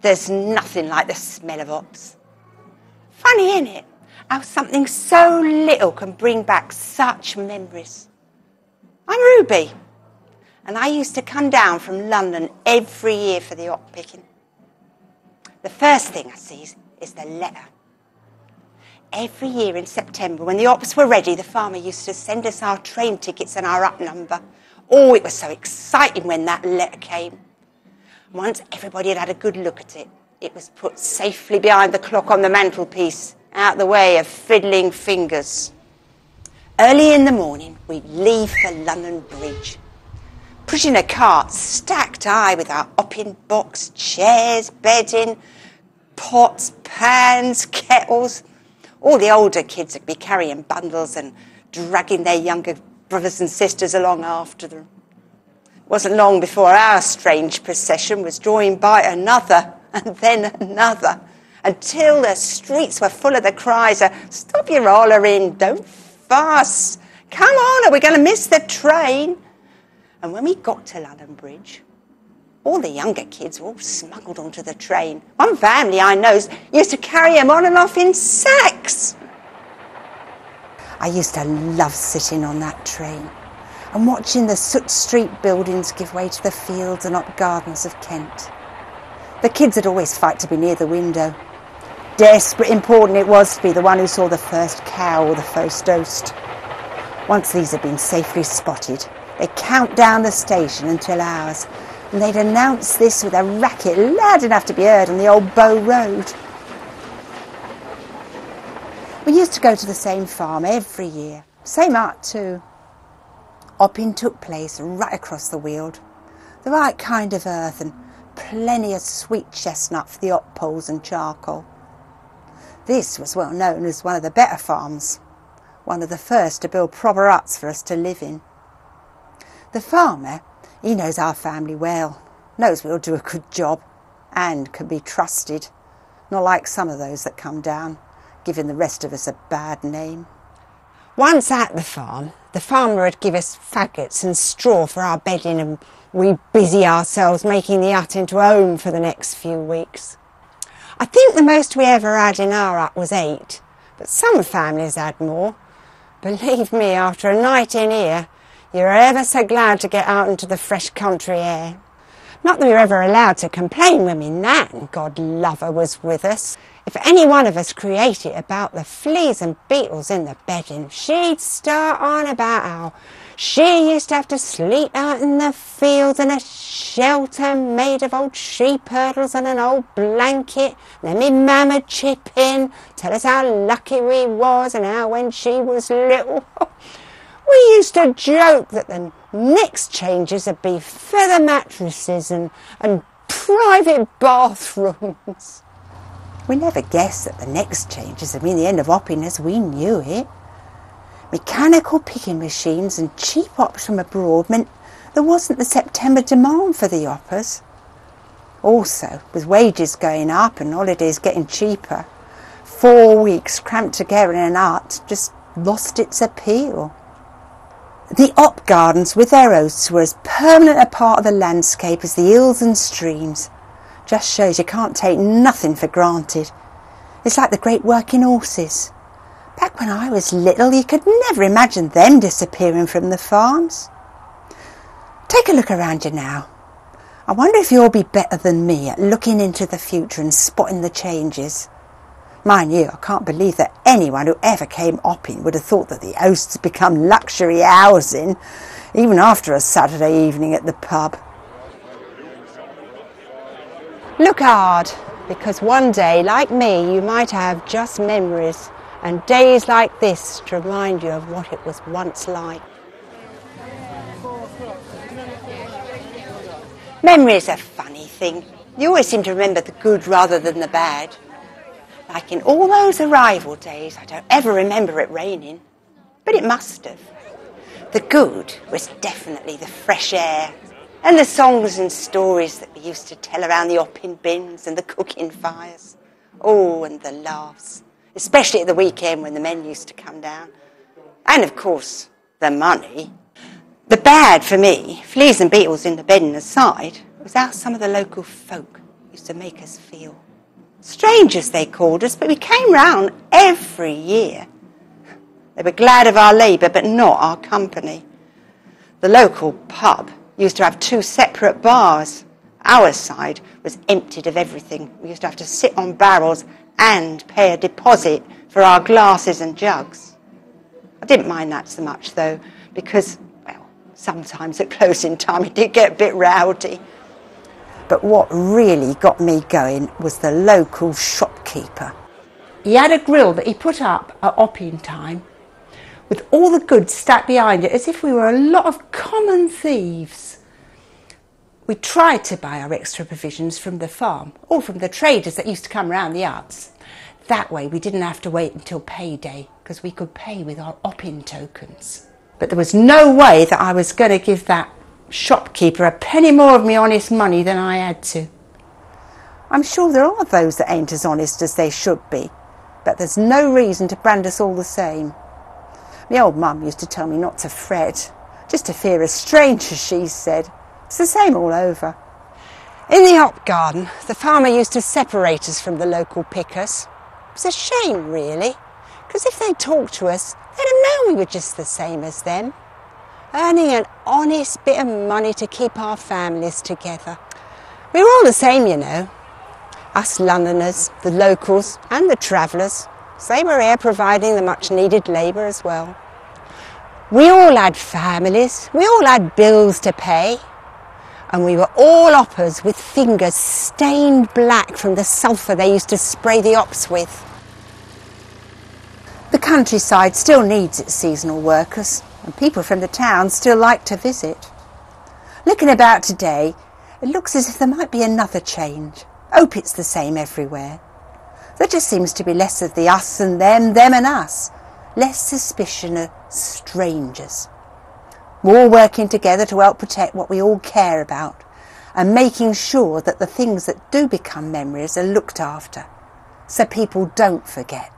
There's nothing like the smell of hops. Funny, isn't it? How something so little can bring back such memories. I'm Ruby, and I used to come down from London every year for the hop picking. The first thing I see is the letter. Every year in September, when the hops were ready, the farmer used to send us our train tickets and our up number. Oh, it was so exciting when that letter came. Once everybody had had a good look at it, it was put safely behind the clock on the mantelpiece, out the way of fiddling fingers. Early in the morning, we'd leave for London Bridge, pushing a cart stacked high with our hopping box, chairs, bedding, pots, pans, kettles. All the older kids would be carrying bundles and dragging their younger brothers and sisters along after them. It wasn't long before our strange procession was joined by another and then another, until the streets were full of the cries of, "Stop your hollering, don't fuss, come on, are we going to miss the train?" And when we got to London Bridge, all the younger kids were all smuggled onto the train. One family I know used to carry them on and off in sacks. I used to love sitting on that train and watching the Soot Street buildings give way to the fields and up gardens of Kent. The kids would always fight to be near the window. Desperate important it was to be the one who saw the first cow or the first oast. Once these had been safely spotted, they'd count down the station until ours, and they'd announce this with a racket loud enough to be heard on the old Bow Road. We used to go to the same farm every year, same art too. Hopping took place right across the Weald, the right kind of earth and plenty of sweet chestnut for the hop poles and charcoal. This was well known as one of the better farms, one of the first to build proper huts for us to live in. The farmer, he knows our family well, knows we'll do a good job and can be trusted, not like some of those that come down, giving the rest of us a bad name. Once at the farm, the farmer would give us faggots and straw for our bedding, and we'd busy ourselves making the hut into a home for the next few weeks. I think the most we ever had in our hut was 8, but some families had more. Believe me, after a night in here, you're ever so glad to get out into the fresh country air. Not that we were ever allowed to complain when my nan, God love her, was with us. If any one of us created about the fleas and beetles in the bedding, she'd start on about how she used to have to sleep out in the fields in a shelter made of old sheep hurdles and an old blanket. And then my mum would chip in, tell us how lucky we was and how when she was little, we used to joke that the next changes would be feather mattresses and private bathrooms. We never guessed that the next changes would mean the end of hopping as we knew it. Mechanical picking machines and cheap hops from abroad meant there wasn't the September demand for the hoppers. Also, with wages going up and holidays getting cheaper, 4 weeks cramped together in an hut just lost its appeal. The hop gardens with their oaths were as permanent a part of the landscape as the hills and streams. Just shows you can't take nothing for granted. It's like the great working horses. Back when I was little, you could never imagine them disappearing from the farms. Take a look around you now. I wonder if you'll be better than me at looking into the future and spotting the changes. Mind you, I can't believe that anyone who ever came hopping would have thought that the hosts had become luxury housing, even after a Saturday evening at the pub. Look hard, because one day, like me, you might have just memories, and days like this to remind you of what it was once like. Memory's a funny thing. You always seem to remember the good rather than the bad. Like in all those arrival days, I don't ever remember it raining, but it must have. The good was definitely the fresh air, and the songs and stories that we used to tell around the hopping bins and the cooking fires. Oh, and the laughs, especially at the weekend when the men used to come down. And, of course, the money. The bad for me, fleas and beetles in the bedding aside, was how some of the local folk used to make us feel. Strangers, they called us, but we came round every year. They were glad of our labour, but not our company. The local pub used to have 2 separate bars. Our side was emptied of everything. We used to have to sit on barrels and pay a deposit for our glasses and jugs. I didn't mind that so much, though, because, well, sometimes at closing time it did get a bit rowdy. But what really got me going was the local shopkeeper. He had a grill that he put up at opping time, with all the goods stacked behind it, as if we were a lot of common thieves. We tried to buy our extra provisions from the farm, or from the traders that used to come round the huts. That way we didn't have to wait until payday, because we could pay with our opping tokens. But there was no way that I was going to give that shopkeeper a penny more of my honest money than I had to. I'm sure there are those that ain't as honest as they should be, but there's no reason to brand us all the same. My old mum used to tell me not to fret, just to fear a stranger, she said. It's the same all over. In the hop garden, the farmer used to separate us from the local pickers. It was a shame, really, because if they'd talked to us, they'd have known we were just the same as them, earning an honest bit of money to keep our families together. We were all the same, you know. Us Londoners, the locals and the travellers. They were here providing the much-needed labour as well. We all had families, we all had bills to pay, and we were all hoppers with fingers stained black from the sulphur they used to spray the hops with. The countryside still needs its seasonal workers, and people from the town still like to visit. Looking about today, it looks as if there might be another change. Hope it's the same everywhere. There just seems to be less of the us and them and us. Less suspicion of strangers. More working together to help protect what we all care about, and making sure that the things that do become memories are looked after, so people don't forget.